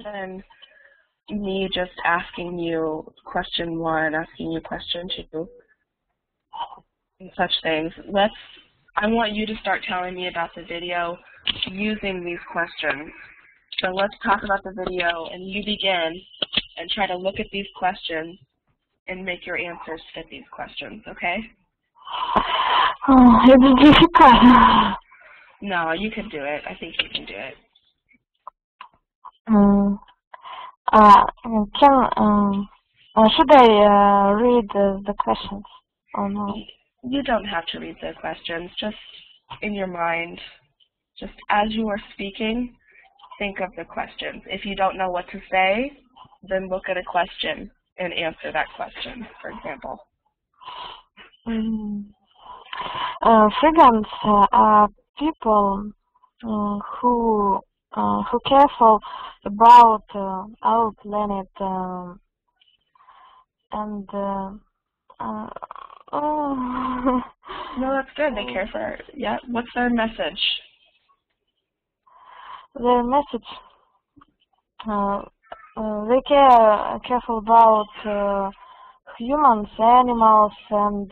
than me just asking you question 1, asking you question 2, and such things. I want you to start telling me about the video using these questions. So let's talk about the video, and you begin and try to look at these questions and make your answers fit these questions, okay? Oh, it's difficult. No, you can do it. I think you can do it. Should I read the questions or no? You don't have to read the questions. Just in your mind, just as you are speaking, think of the questions. If you don't know what to say, then look at a question and answer that question, for example. Freegans are people who careful about our planet and No, that's good. They care for, yeah. What's their message? Their message. They careful about humans, animals, and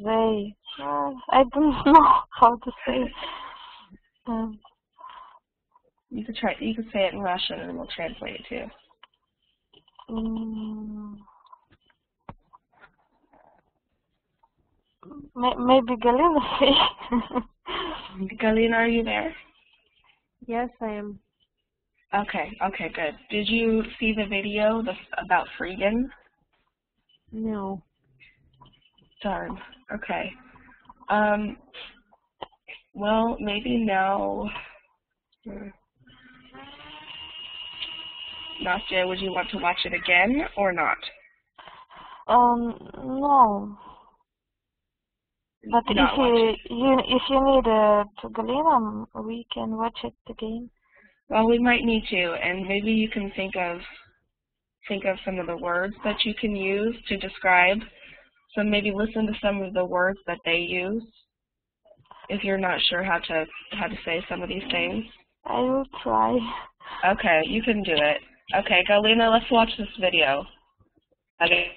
they. I don't know how to say. You could try. You could say it in Russian, and we'll translate it too. Maybe Galina say. Galina, are you there? Yes, I am. Okay, good. Did you see the video about Freegan? No. Darn. Okay. Well, maybe now. Nastya, would you want to watch it again or not? No. But if you need to Galina, we can watch it again. Well, we might need to, and maybe you can think of some of the words that you can use to describe. So maybe listen to some of the words that they use if you're not sure how to say some of these things. I will try. Okay, you can do it. Okay, Galina, let's watch this video. Okay.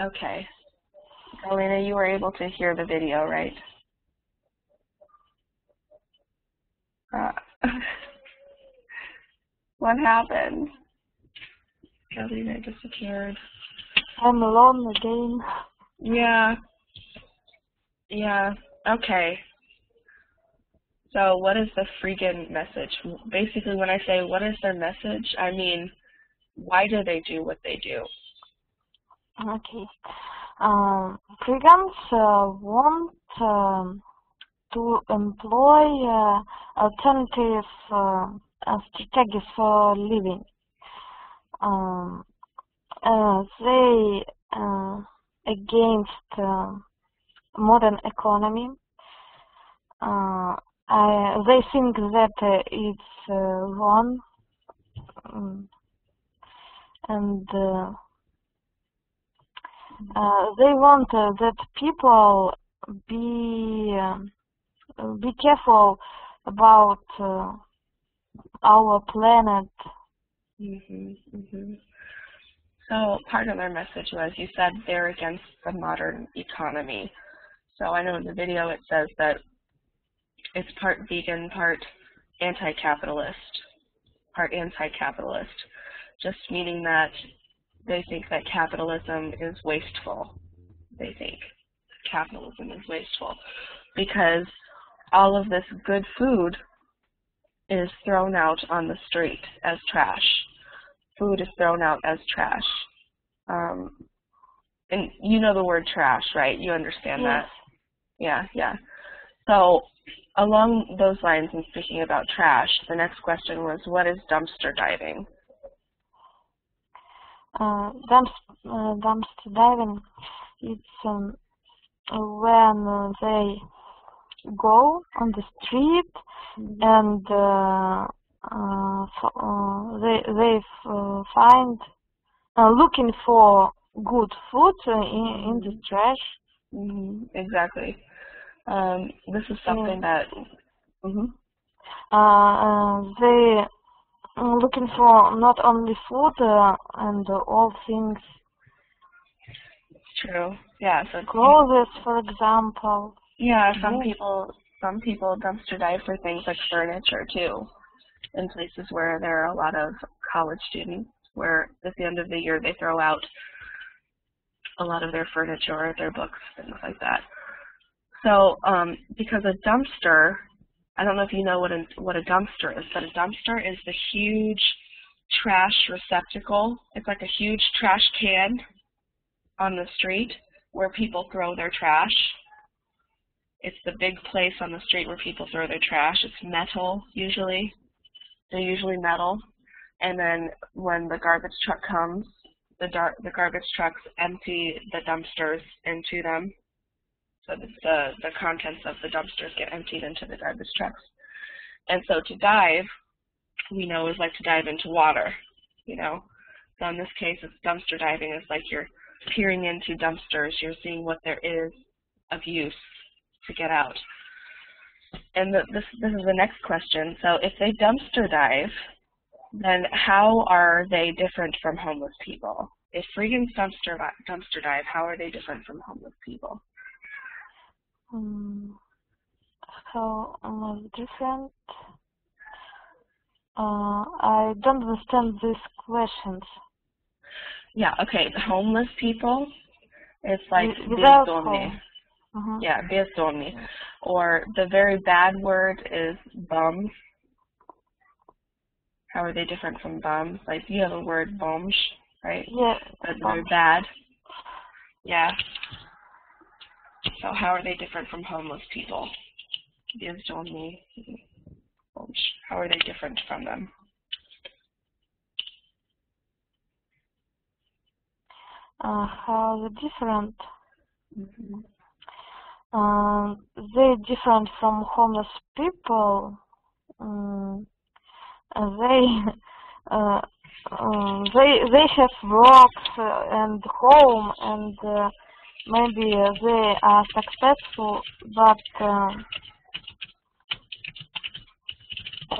Okay. Galina, you were able to hear the video, right? What happened? Galina disappeared. I'm alone again. Yeah. Yeah. Okay. So what is the Freegan message? Basically, when I say what is their message, I mean, why do they do what they do? Okay. Freegans want to employ alternative strategies for living. They against modern economy. They think that it's wrong, and they want that people be careful about our planet. So part of their message was, you said they're against the modern economy. So I know in the video it says that it's part vegan, part anti-capitalist, just meaning that they think that capitalism is wasteful. They think capitalism is wasteful because all of this good food is thrown out on the street as trash. Food is thrown out as trash. And you know the word trash, right? You understand that? Yeah. So along those lines, and speaking about trash, the next question was, what is dumpster diving? Dumpster diving, it's when they go on the street and they find looking for good food in the trash. Exactly. This is something that they looking for not only food and all things. True. Yeah. So clothes, for example. Yeah. Some people dumpster dive for things like furniture too, in places where there are a lot of college students, where at the end of the year they throw out a lot of their furniture, their books, things like that. So because a dumpster, I don't know if you know what a dumpster is, but a dumpster is the huge trash receptacle. It's like a huge trash can on the street where people throw their trash. It's the big place on the street where people throw their trash. It's metal, usually. They're usually metal. And then when the garbage truck comes, the garbage trucks empty the dumpsters into them. So the contents of the dumpsters get emptied into the garbage trucks. And so to dive, we know, is like to dive into water, you know. So in this case, it's dumpster diving. It's like you're peering into dumpsters. You're seeing what there is of use to get out. And this is the next question. So if they dumpster dive, then how are they different from homeless people? If Freegans dumpster dive, how are they different from homeless people? How different? I don't understand these questions. Yeah, okay. The homeless people, it's like бездомные. Yeah, бездомные. Or the very bad word is bums. How are they different from bums? Like you have a word bomж, right? Yeah. That's very bad. Yeah. So how are they different from homeless people? Бездомные. How are they different from them? How they're different? They're different from homeless people. They have work and home, and maybe they are successful, but they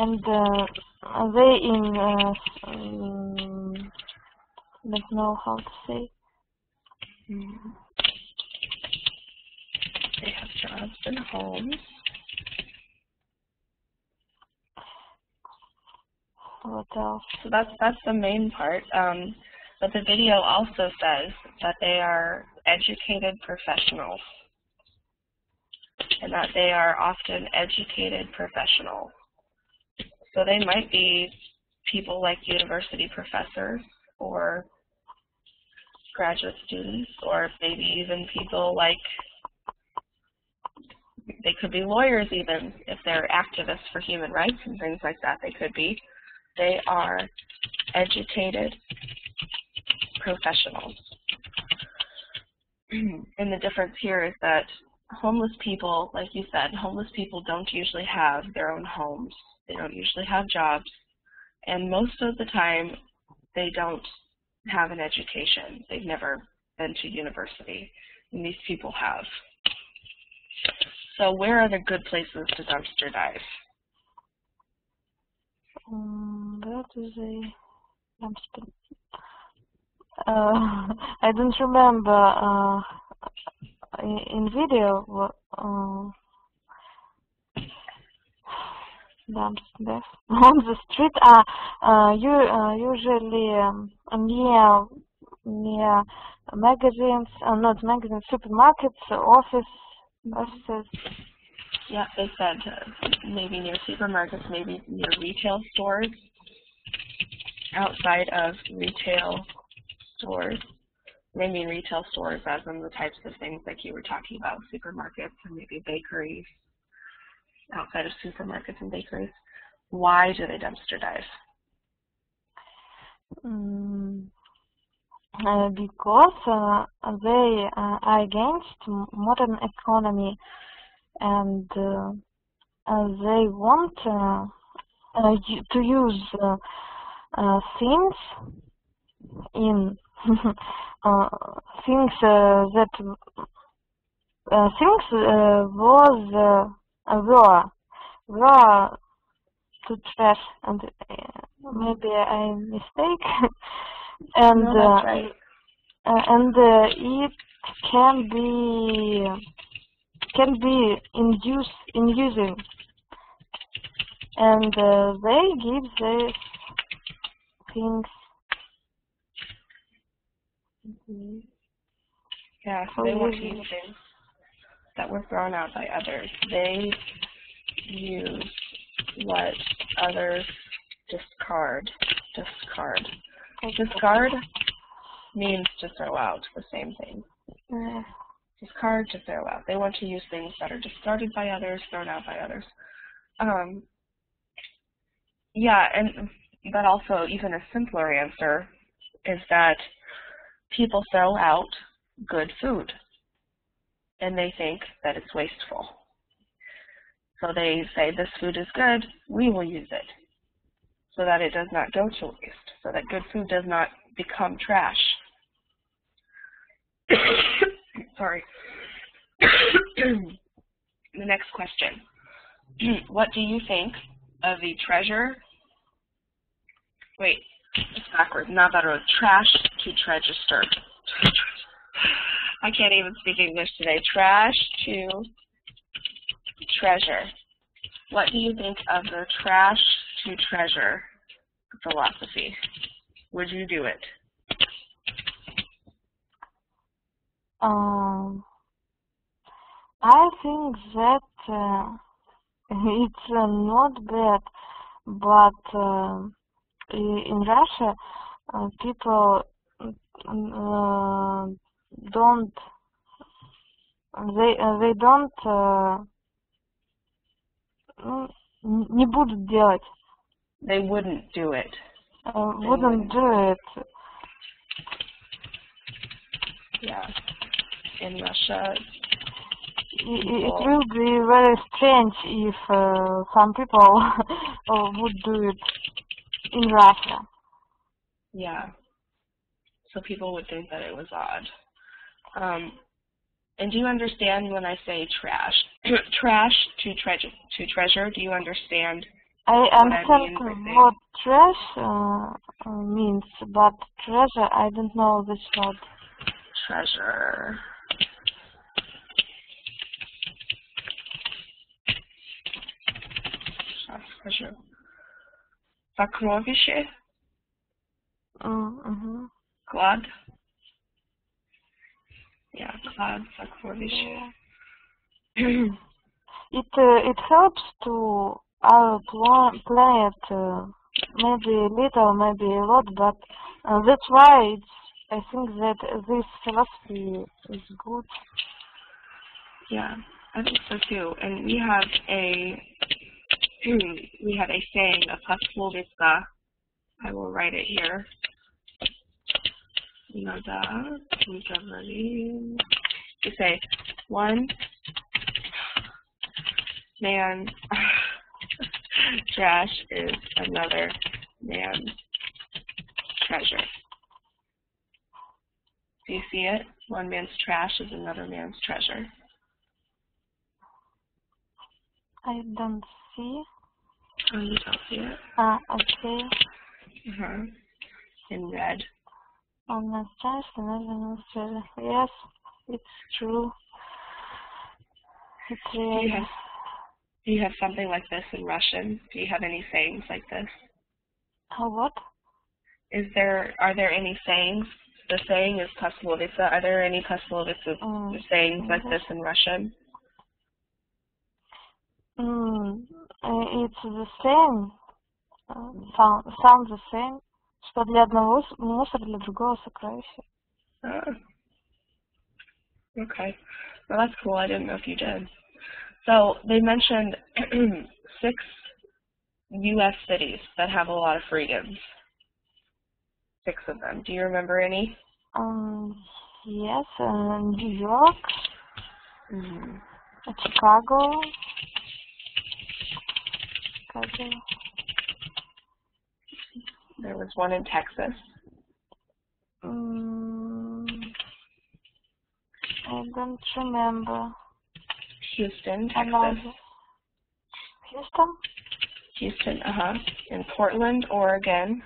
don't know how to say. They have jobs and homes. What else? So that's the main part. But the video also says that they are educated professionals, and that they are often educated professionals. So they might be people like university professors or graduate students, or maybe even people like, they could be lawyers even, if they're activists for human rights and things like that, they could be. They are educated professionals. And the difference here is that homeless people, like you said, homeless people don't usually have their own homes. They don't usually have jobs. And most of the time, they don't have an education. They've never been to university. And these people have. So where are the good places to dumpster dive? Where do they dumpster? I don't remember in video dumpster on the street. Usually near magazines, not magazines, supermarkets, offices. Yeah, they said maybe near supermarkets, maybe near retail stores. Outside of retail stores, they mean retail stores as in the types of things like you were talking about, supermarkets and maybe bakeries. Outside of supermarkets and bakeries. Why do they dumpster dive? Because they are against modern economy, and they want to use things in things that were to trash, and maybe I mistake, and No, that's right. And it can be in using, and they give these things. Yeah, so they want to use things that were thrown out by others. They use what others discard. Discard means to throw out, the same thing. Discard, to throw out. They want to use things that are discarded by others, thrown out by others. Yeah, but also even a simpler answer is that people throw out good food, and they think that it's wasteful. So they say, this food is good, we will use it, so that it does not go to waste, so that good food does not become trash. Sorry. The next question. What do you think of the treasure? Wait, it's backwards. Navarro, trash to register. I can't even speak English today. Trash to treasure. What do you think of the trash to treasure philosophy? Would you do it? I think that it's not bad, but in Russia, people don't. They don't. Не будут делать. They wouldn't do it. Wouldn't do it. Yeah. In Russia, it will be very strange if some people would do it in Russia. Yeah. So people would think that it was odd. And do you understand when I say trash? Trash to treasure, do you understand? I understand what trash means, but treasure, I don't know this word. treasure. Treasure. Сокровище. Клад. Yeah, клад, сокровище. It helps to our planet, maybe little, maybe a lot, but that's why I think that this philosophy is good. Yeah, I think so too. And we have a saying, a пословица. I will write it here. Иногда мы говорим. You say, one man's trash is another man's treasure. Do you see it? One man's trash is another man's treasure. I don't see. Oh, you don't see it? Okay. In red. One man's trash, another man's treasure. Yes, it's true. It's real. Do you have something like this in Russian? Do you have any sayings like this? What? Are there any sayings? The saying is пословица. Are there any пословицы sayings like this in Russian? It's the same. Sounds the same. Что для одного мусор, для другого сокровище. Okay. Well, that's cool. I didn't know if you did. So they mentioned 6 U.S. cities that have a lot of freegans. 6 of them. Do you remember any? Yes, New York, Chicago. There was one in Texas. I don't remember. Houston, Texas. Houston, in Portland, Oregon.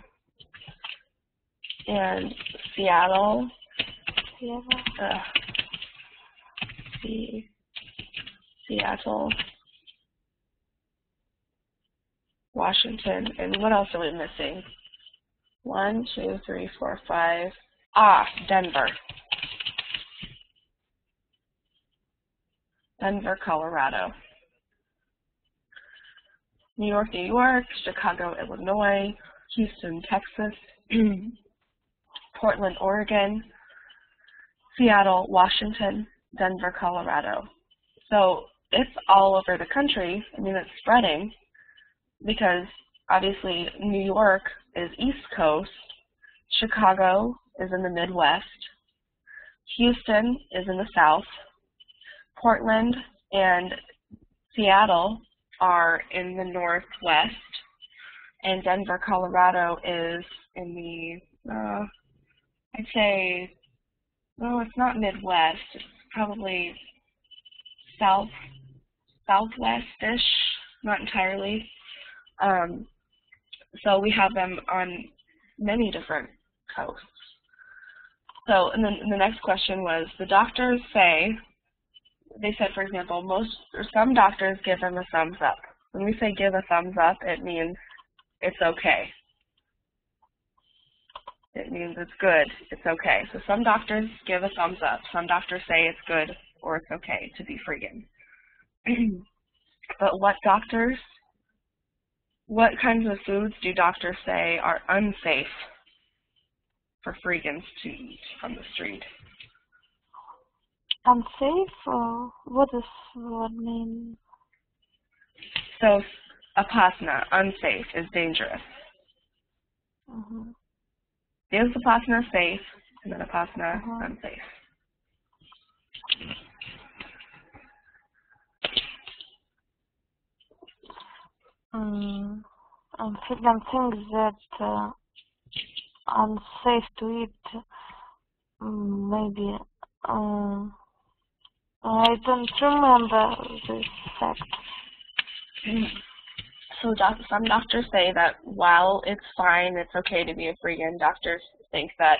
And Seattle. Seattle. Washington. And what else are we missing? 1, 2, 3, 4, 5. Denver. Denver, Colorado. New York, New York. Chicago, Illinois. Houston, Texas. Portland, Oregon. Seattle, Washington. Denver, Colorado. So it's all over the country. I mean, it's spreading because obviously New York is East Coast. Chicago is in the Midwest. Houston is in the South. Portland and Seattle are in the Northwest, and Denver, Colorado is in the, I'd say, well, it's not Midwest, it's probably Southwest-ish, not entirely. So we have them on many different coasts. So, and then the next question was, the doctors say, they said, for example, some doctors give them a thumbs up. When we say give a thumbs up, it means it's okay. It means it's good, it's okay. So some doctors give a thumbs up. Some doctors say it's good or it's okay to be freegan. But what kinds of foods do doctors say are unsafe for freegans to eat from the street? Unsafe? What does that mean? So, opasna, unsafe, is dangerous. Is opasna safe, and then opasna, unsafe. Freegan thinks that unsafe to eat, maybe. I don't remember this fact. So some doctors say that while it's fine, it's okay to be a freegan, doctors think that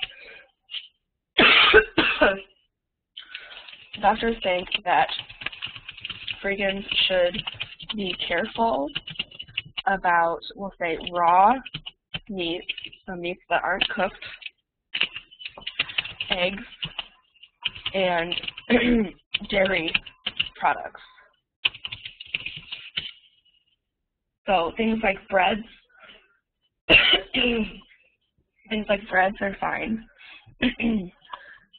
Doctors think that vegans should be careful about, we'll say, raw meats, so meats that aren't cooked, eggs, and dairy products. So things like breads, are fine,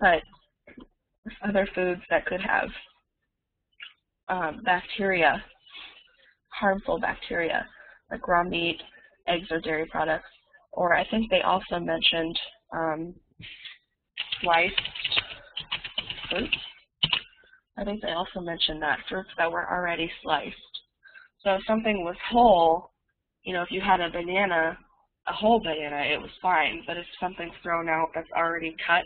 but other foods that could have bacteria, harmful bacteria, like raw meat, eggs, or dairy products. Or I think they also mentioned sliced fruits. I think they also mentioned that, fruits that were already sliced. So if something was whole, you know, if you had a banana, a whole banana, it was fine. But if something's thrown out that's already cut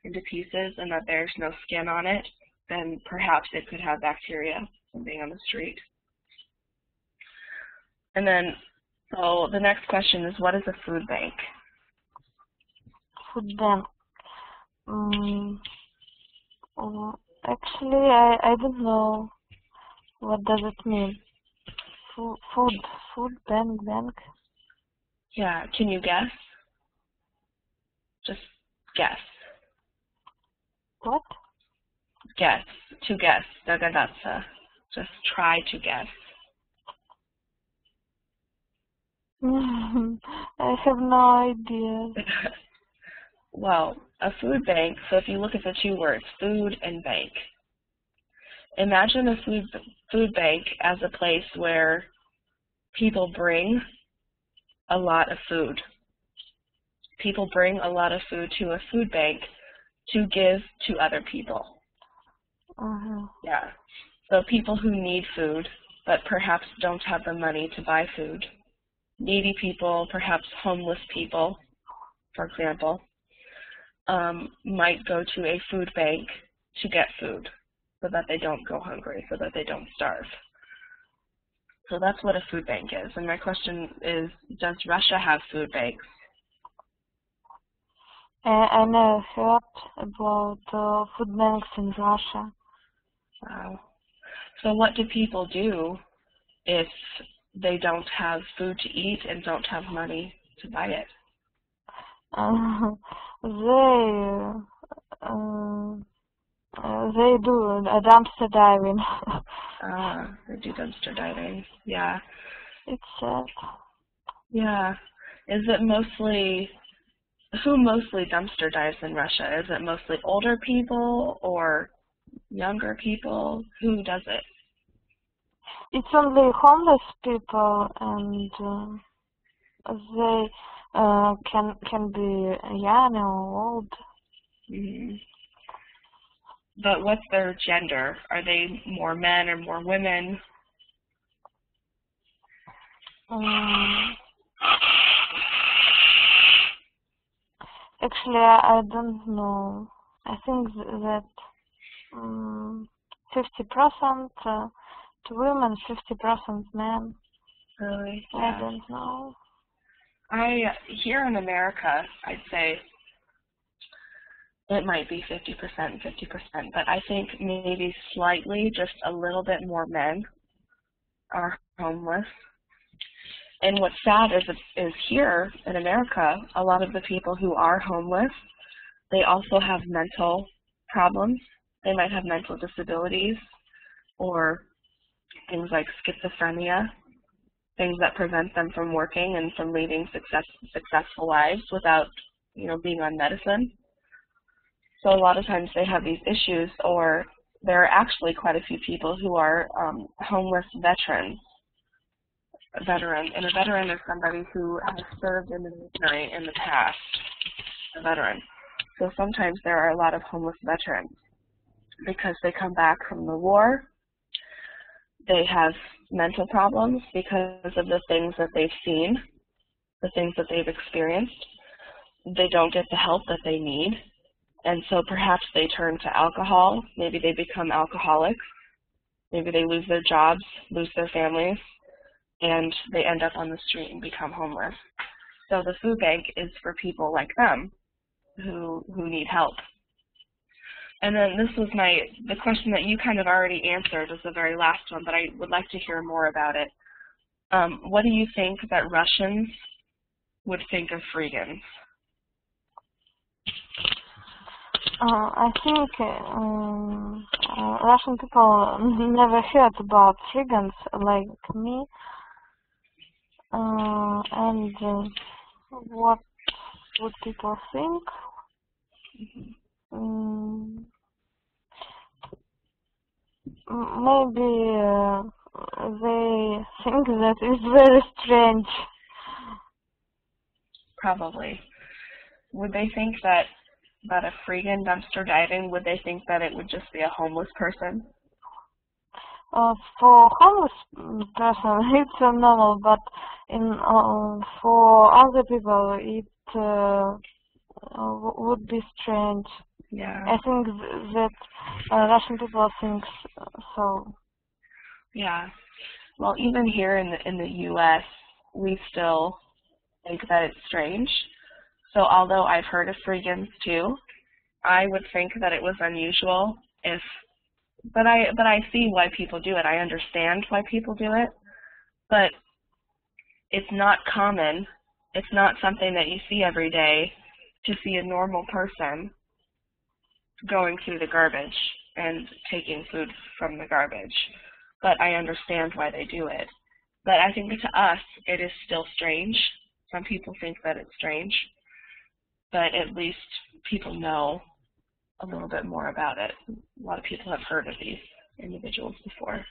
into pieces and that there's no skin on it, then perhaps it could have bacteria from being on the street. And then, so the next question is, what is a food bank? Food bank. Actually, I don't know. What does it mean? Food bank. Yeah, can you guess? Just guess. What? Guess. To guess. Dogadzаться. Just try to guess. I have no idea. Well, a food bank, so if you look at the two words, food and bank, imagine a food bank as a place where people bring a lot of food. People bring a lot of food to a food bank to give to other people. Yeah. So people who need food, but perhaps don't have the money to buy food. Needy people, perhaps homeless people, for example, might go to a food bank to get food so that they don't go hungry, so that they don't starve. So that's what a food bank is. And my question is, does Russia have food banks? I never heard about food banks in Russia. Wow. So what do people do if they don't have food to eat and don't have money to buy it? They do dumpster diving. They do dumpster diving. Yeah. It's sad. Yeah. Is it mostly, who mostly dumpster dives in Russia? Is it mostly older people or younger people? Who does it? It's only homeless people, and they can be young or old. Mm-hmm. But what's their gender? Are they more men or more women? Actually, I don't know. I think that 50% to women, 50% men. Really? Yeah. I don't know. Here in America, I'd say it might be 50%, but I think maybe slightly, just a little bit more men are homeless. And what's sad is here in America, a lot of the people who are homeless, they also have mental problems. They might have mental disabilities or things like schizophrenia, things that prevent them from working and from leading successful lives without, being on medicine. So a lot of times they have these issues, or there are actually quite a few people who are homeless veterans. And a veteran is somebody who has served in the military in the past, a veteran. So sometimes there are a lot of homeless veterans because they come back from the war. They have mental problems because of the things that they've seen, the things that they've experienced. They don't get the help that they need. And so perhaps they turn to alcohol. Maybe they become alcoholics. Maybe they lose their jobs, lose their families, and they end up on the street and become homeless. So the food bank is for people like them who need help. And then this was the question that you kind of already answered was the very last one, but I would like to hear more about it. What do you think that Russians would think of Freegans? I think Russian people never heard about Freegans like me. And what would people think? Maybe they think that it's very strange. Probably. Would they think that a Freegan dumpster diving, would they think that it would just be a homeless person? For homeless person, it's normal, but for other people, it would be strange. Yeah. I think that Russian people think so. Yeah. Well, even here in the U.S., we still think that it's strange. So although I've heard of Freegans too, I would think that it was unusual but I see why people do it. I understand why people do it, but it's not common. It's not something that you see every day to see a normal person going through the garbage and taking food from the garbage. But I understand why they do it. But I think to us, it is still strange. Some people think that it's strange, but at least people know a little bit more about it. A lot of people have heard of these individuals before.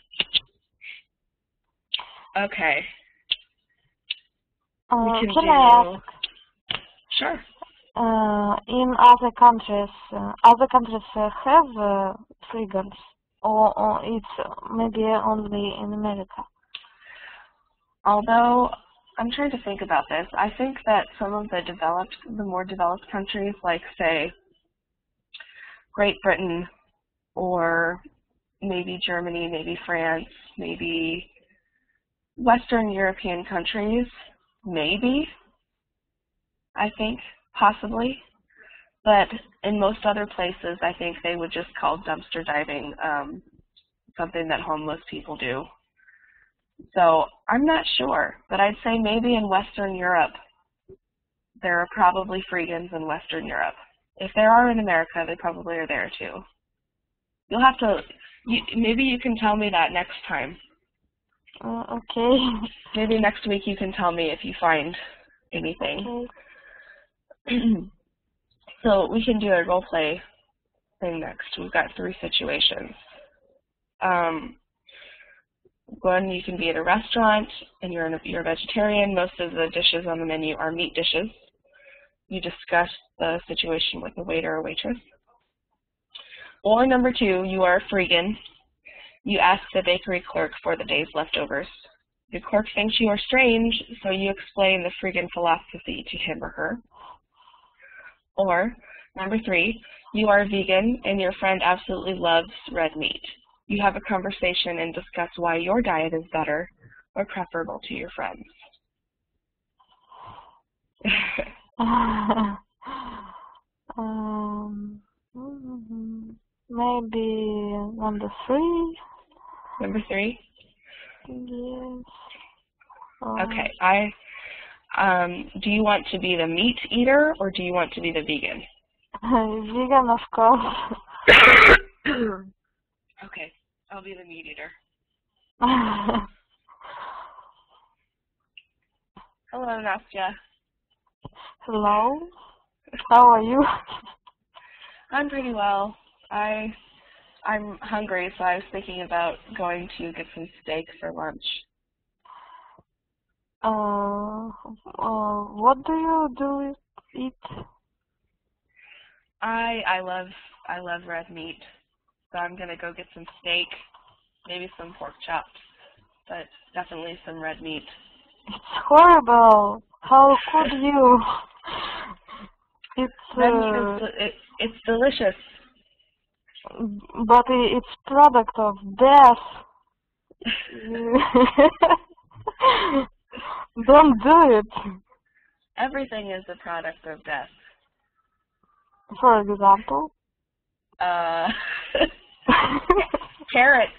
Okay. We can I ask? Sure. In other countries have Freegans, or it's maybe only in America? Although, I'm trying to think about this. I think that some of the more developed countries, like, say, Great Britain, or maybe Germany, maybe France, maybe Western European countries, maybe, I think, possibly. But in most other places, I think they would just call dumpster diving something that homeless people do. So I'm not sure, but I'd say maybe in Western Europe, there are probably Freegans in Western Europe. If there are in America, they probably are there too. You'll have to, maybe you can tell me that next time. Okay. Maybe next week you can tell me if you find anything. Okay. So we can do a role play thing next. We've got 3 situations. One, you can be at a restaurant and you're a vegetarian. Most of the dishes on the menu are meat dishes. You discuss the situation with the waiter or waitress. Or number 2, you are a Freegan. You ask the bakery clerk for the day's leftovers. The clerk thinks you are strange, so you explain the Freegan philosophy to him or her. Or number 3, you are a vegan and your friend absolutely loves red meat. You have a conversation and discuss why your diet is better or preferable to your friends. Maybe number 3. Number 3? Yes. Okay. Do you want to be the meat eater or do you want to be the vegan? Vegan, of course. Okay, I'll be the meat eater. Hello, Nastya. Hello. How are you? I'm pretty well. I'm hungry, so I was thinking about going to get some steak for lunch. What do you eat? I love red meat, so I'm gonna go get some steak, maybe some pork chops, but definitely some red meat. It's horrible. How could you? Red meat it's delicious. But it's product of death. Don't do it. Everything is a product of death. For example? Uh, carrots.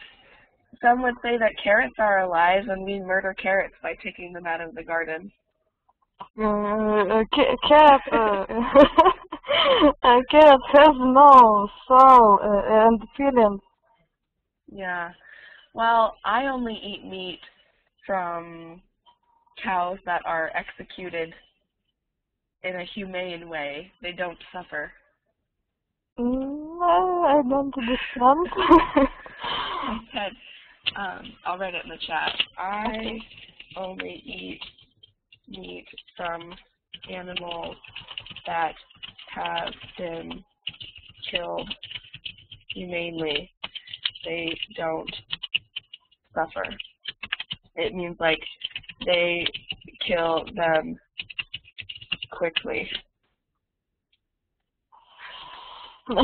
Some would say that carrots are alive and we murder carrots by taking them out of the garden. Cat cat has no soul and feelings. Yeah. Well, I only eat meat from cows that are executed in a humane way. They don't suffer. No, I don't understand. I said, I'll write it in the chat. I only eat meat from animals that have been killed humanely. They don't suffer. It means like they kill them quickly. But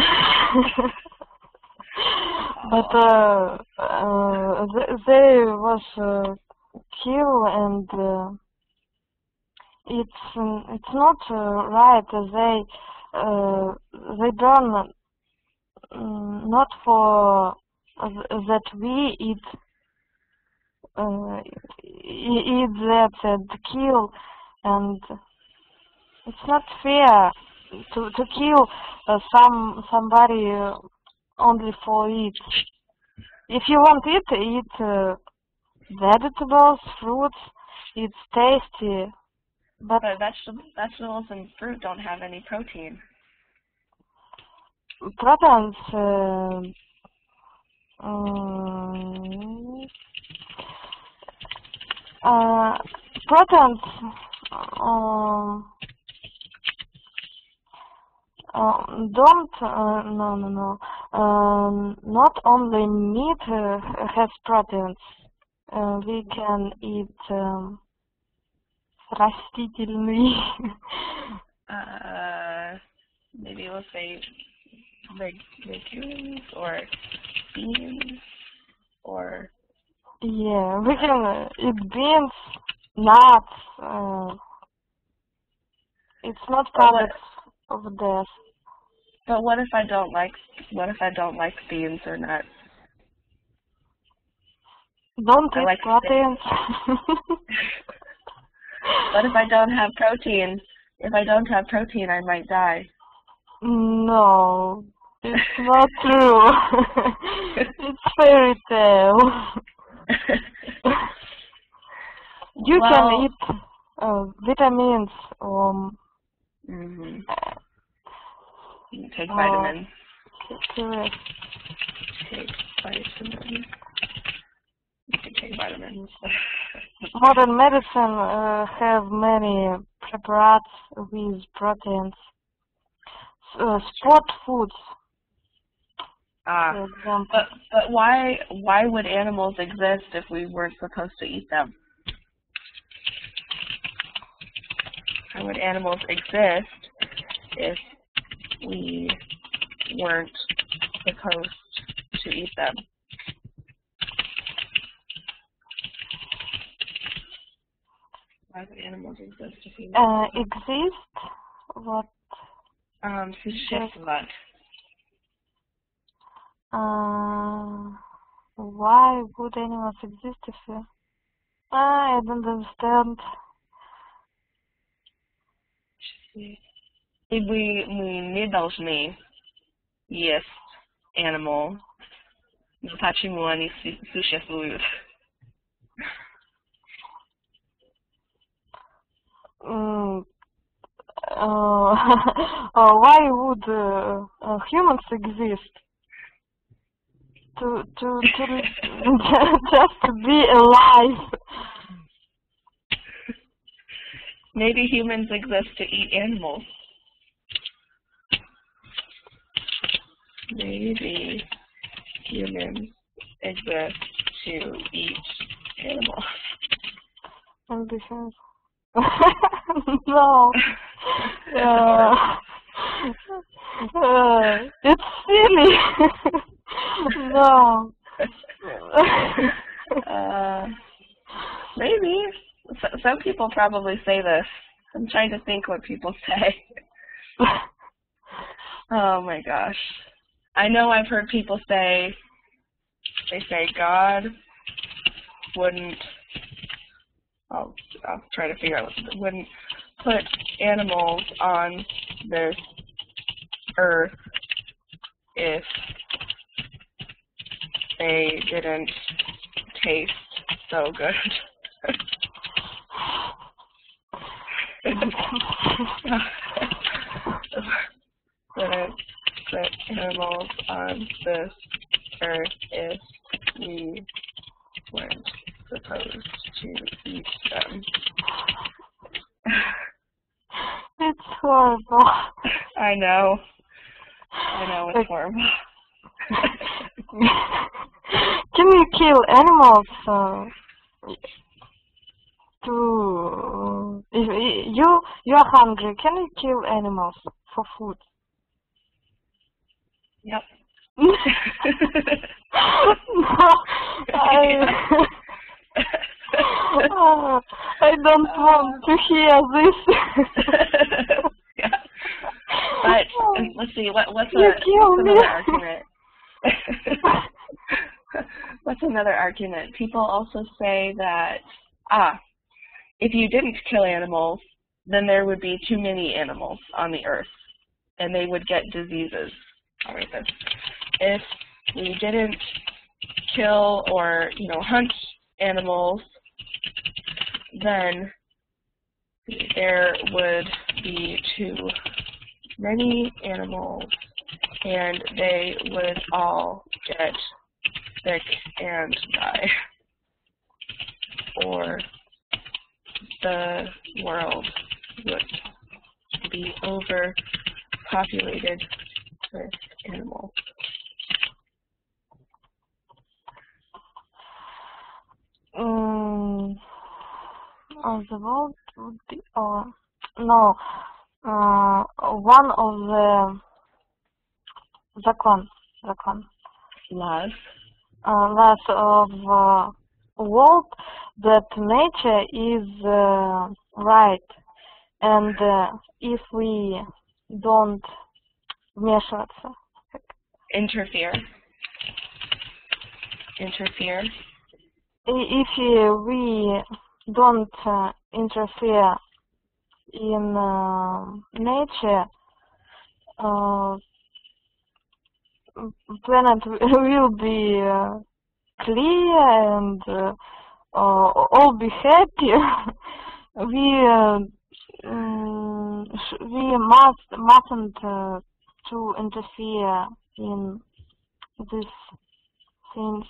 they was kill and it's not right. They done not for that we eat that and kill, and it's not fair to kill somebody only for it. If you want it, eat vegetables, fruits. It's tasty, but vegetables and fruit don't have any protein. Proteins. Proteins. Don't no. Not only meat has proteins. We can eat растительный. Maybe we'll say legumes or beans or. Yeah, we can eat beans, nuts. It's not products of death. But what if I don't like beans or nuts? Don't eat proteins. What if I don't have protein? If I don't have protein, I might die. No, it's not true. It's fairy tale. You can eat vitamins. You take vitamins. Correct. Take vitamins. You can take vitamins. Modern medicine have many preparates with proteins. Sport foods. For example. But why would animals exist if we weren't supposed to eat them? How would animals exist if we weren't supposed to eat them? Why would animals exist if we weren't exist? What? Существовать. Why would animals exist if I don't understand. И мы не должны есть animal. Но почему они существуют? Why would humans exist? To just to be alive. Maybe humans exist to eat animals. Maybe humans exist to eat animals. Ambitions. No. It's silly. No. Maybe. Some people probably say this. I'm trying to think what people say. Oh my gosh. I know I've heard people say, they say God wouldn't, I'll try to figure out what, wouldn't put animals on this earth if they didn't taste so good. Wouldn't put animals on this earth if we weren't supposed to eat them. It's horrible. I know, it's horrible. Can you kill animals to if you are hungry? Can you kill animals for food? Yep. No, I don't want to hear this. Yeah. But let's see, what's another argument? What's another argument? People also say that if you didn't kill animals, then there would be too many animals on the earth, and they would get diseases. I'll write this. If we didn't kill or hunt animals, then there would be too many animals, and they would all get sick and die, or the world would be overpopulated with animals. The world would be no. One of the закон Laws. Laws of world that nature is right, and if we don't вмешиваться, Interfere. If we don't interfere in nature, planet will be clear and all be happy. We mustn't to interfere in these things.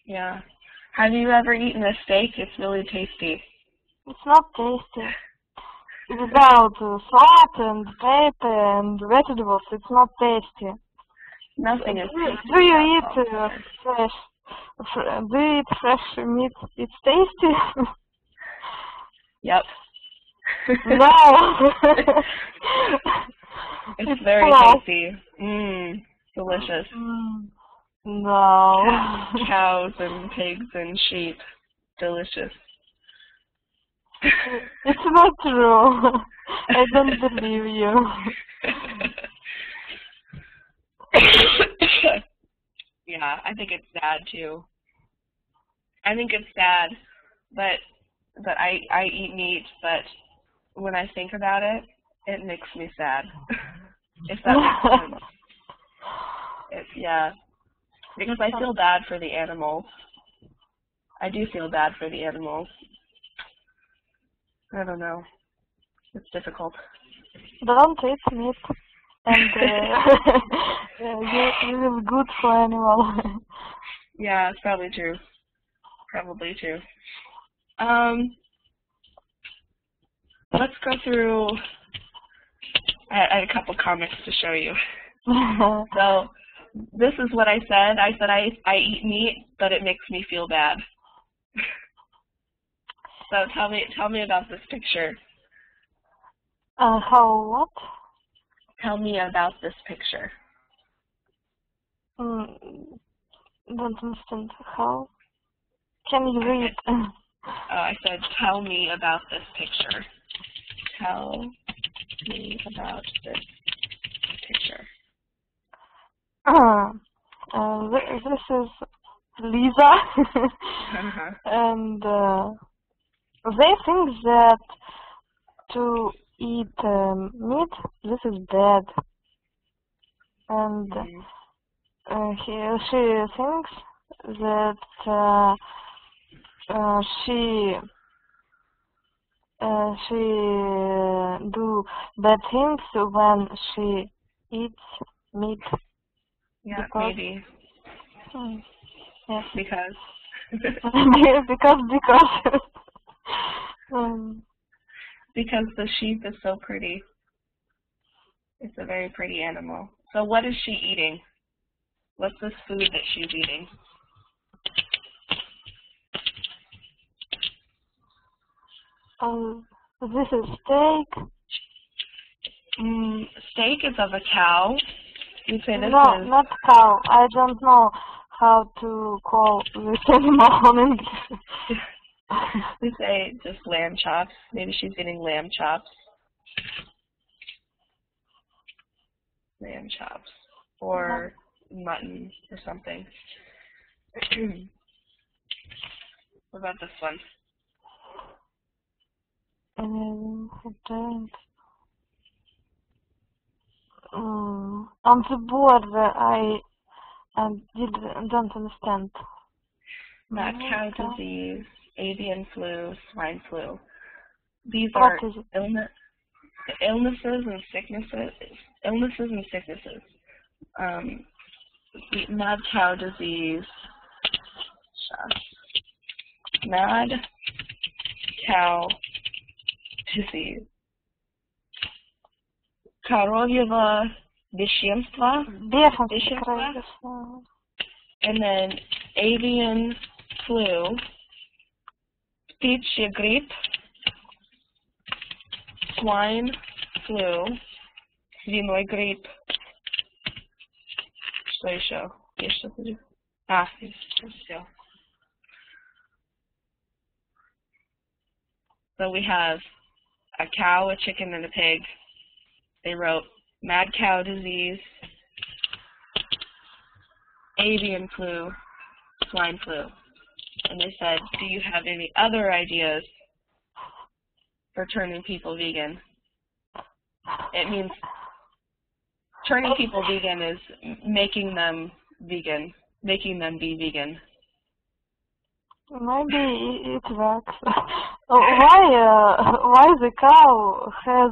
Yeah. Have you ever eaten a steak? It's really tasty. It's not tasty. Without salt and pepper and vegetables, it's not tasty. Nothing is tasty. Do you eat fresh? Do you eat fresh meat? It's tasty. Yep. No. It's very tasty. Delicious. No. Cows and pigs and sheep. Delicious. It's not true. I don't believe you. Yeah, I think it's sad too. I think it's sad that I eat meat, but when I think about it, it makes me sad. If that makes sense. Yeah. Because I feel bad for the animals. I do feel bad for the animals. I don't know. It's difficult. Don't eat meat, and you will be good for animal. Yeah, it's probably true. Probably true. Let's go through. I had a couple comics to show you. So this is what I said. I said I eat meat, but it makes me feel bad. So tell me about this picture. How what? Tell me about this picture. Don't understand. How? Can you read? I said, tell me about this picture. Tell me about this picture. This is Lisa, and they think that to eat meat, this is bad, and she thinks that she do bad things when she eats meat. Yeah, Because, maybe. Yes. Because? because Because the sheep is so pretty. It's a very pretty animal. So what is she eating? What's this food that she's eating? This is steak. Steak is of a cow. You say this No, is... not cow. I don't know how to call this animal in English. We say just lamb chops. Maybe she's eating lamb chops. Lamb chops. Or mutton or something. What about this one? On the board, I don't understand. Mad cow disease, avian flu, swine flu. These What are is it? illnesses and sicknesses. Illnesses and sicknesses. Mad cow disease. Mad cow disease. Коровьего бешенства. Бешенство. And then avian flu, птичий грипп, swine flu, свиной грипп. Что еще? Есть что-то? Все. So we have a cow, a chicken, and a pig. They wrote mad cow disease, avian flu, swine flu. And they said, do you have any other ideas for turning people vegan? It means turning people vegan is making them vegan, making them be vegan. Maybe it works. Why the cow has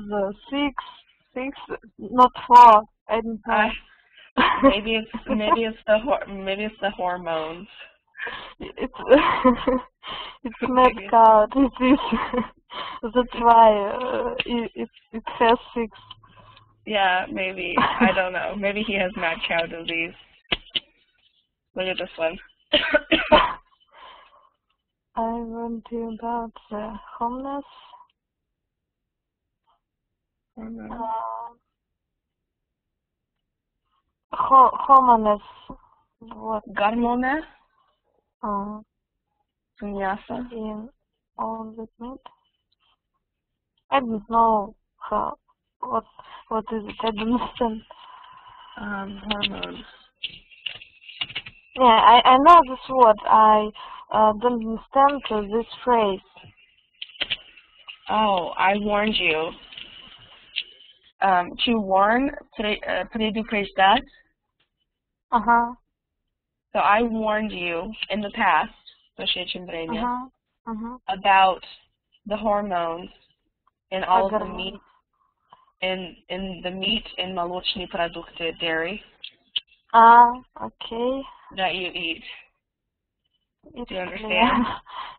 six, not 4? I don't know. Maybe it's the hormones. It's mad cow disease. That's why it has 6. Yeah, maybe. I don't know. Maybe he has mad cow disease. Look at this one. I want to about the homeless. Homeless. What? Гормоны? Мясо. In all that meat. I don't know what is it. I don't understand. Hormones. Yeah, I know this word. I don't understand this phrase. Oh, I warned you. To warn, предупреждать. So I warned you in the past, about the hormones in all of the meat, in the meat in молочные продукты, dairy. Okay. That you eat. Do you understand?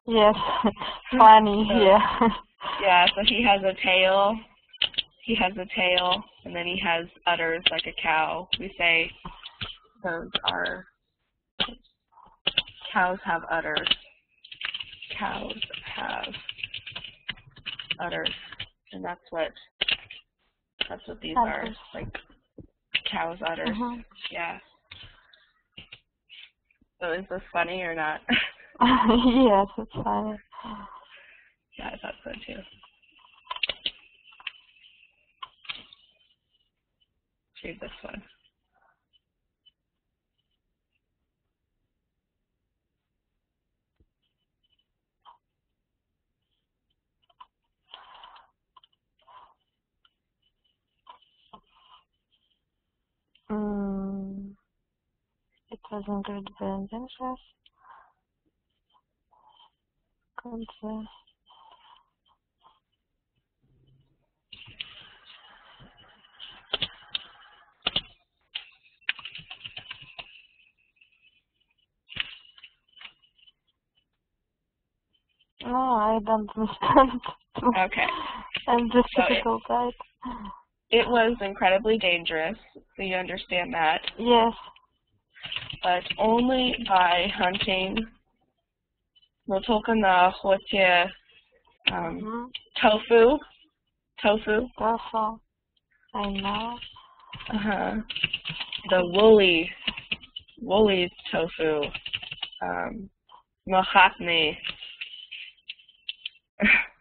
Yes. Funny, yeah. Yeah, so he has a tail. He has a tail, and then he has udders like a cow. We say those are, cows have udders. Cows have udders. And that's what these are, like cows' udders. Yeah. So is this funny or not? Yes, it's funny. Yeah, I thought so too. Read this one. as ingredient dangerous. No, I don't understand. Okay. I'm just So difficult, right? it was incredibly dangerous, so you understand that. Yes. But only by hunting no только на охоте tofu. Tofu, I know. The woolly tofu.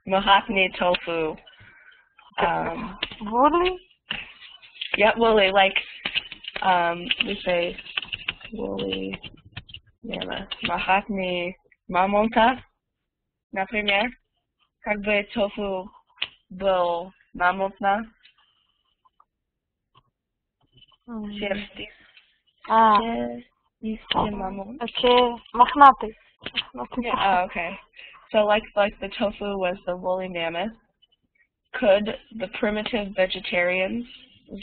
Mahatni tofu. Woolly? Yeah, woolly, like we say woolly Mahatni мамонта, например, как бы тофу был мамонтна. Шерсти. Мамонт. Okay, мохнатый. Yeah, okay. So like the tofu was the woolly mammoth. Could the primitive vegetarians,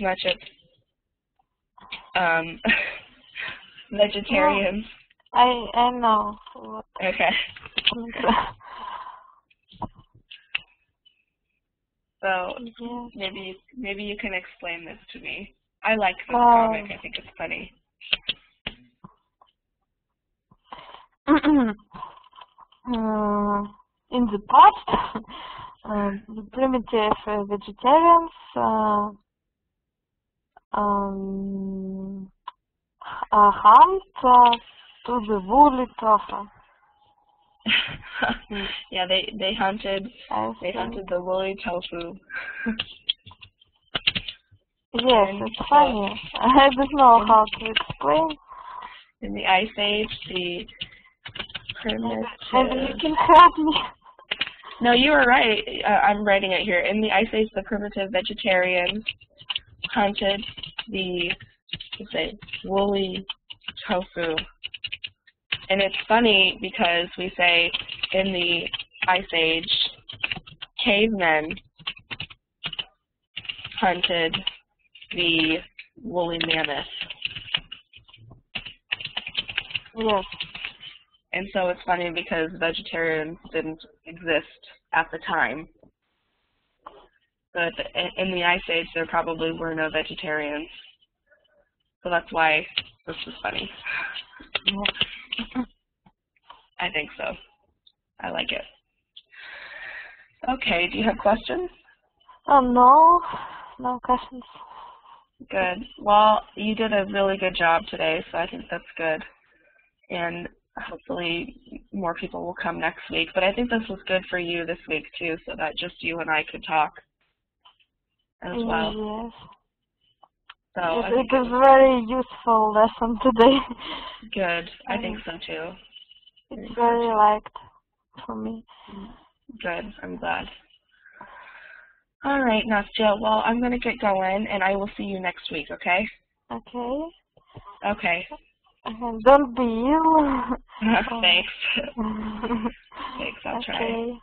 значит, vegetarians? I know. Okay. So maybe you can explain this to me. I like this comic. I think it's funny. In the past, the primitive vegetarians hunt to the woolly tofu. Yeah, they hunted the woolly tofu. Yes, it's funny. I don't know how to explain. In the Ice Age, the primitive... Maybe you can help me. No, you were right. I'm writing it here. In the Ice Age, the primitive vegetarians hunted the, let's say, woolly tofu. And it's funny because we say in the Ice Age, cavemen hunted the woolly mammoth. Yes. And so it's funny because vegetarians didn't exist at the time. But in the Ice Age, there probably were no vegetarians. So that's why this is funny. I think so. I like it. Okay, do you have questions? No. No questions. Good. Well, you did a really good job today, so I think that's good. And hopefully more people will come next week. But I think this was good for you this week, too, so that just you and I could talk as well. Yes. So it is a very useful lesson today. Good. I think so, too. It's very liked for me. Good. I'm glad. All right, Nastya. Well, I'm going to get going, and I will see you next week, okay? Okay. Okay. Don't be ill. Thanks. Thanks, I'll try.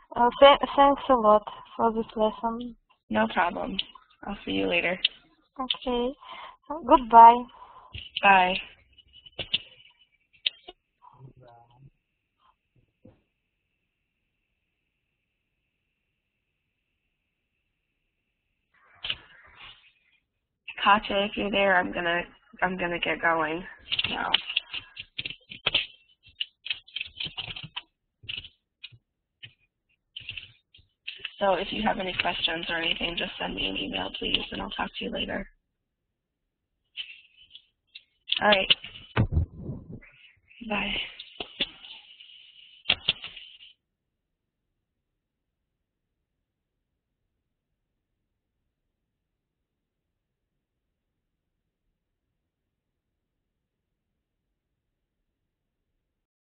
Thanks a lot for this lesson. No problem. I'll see you later. Okay. Goodbye. Bye. Katya, if you're there, I'm gonna get going now. So if you have any questions or anything, just send me an email, please, and I'll talk to you later. All right. Bye.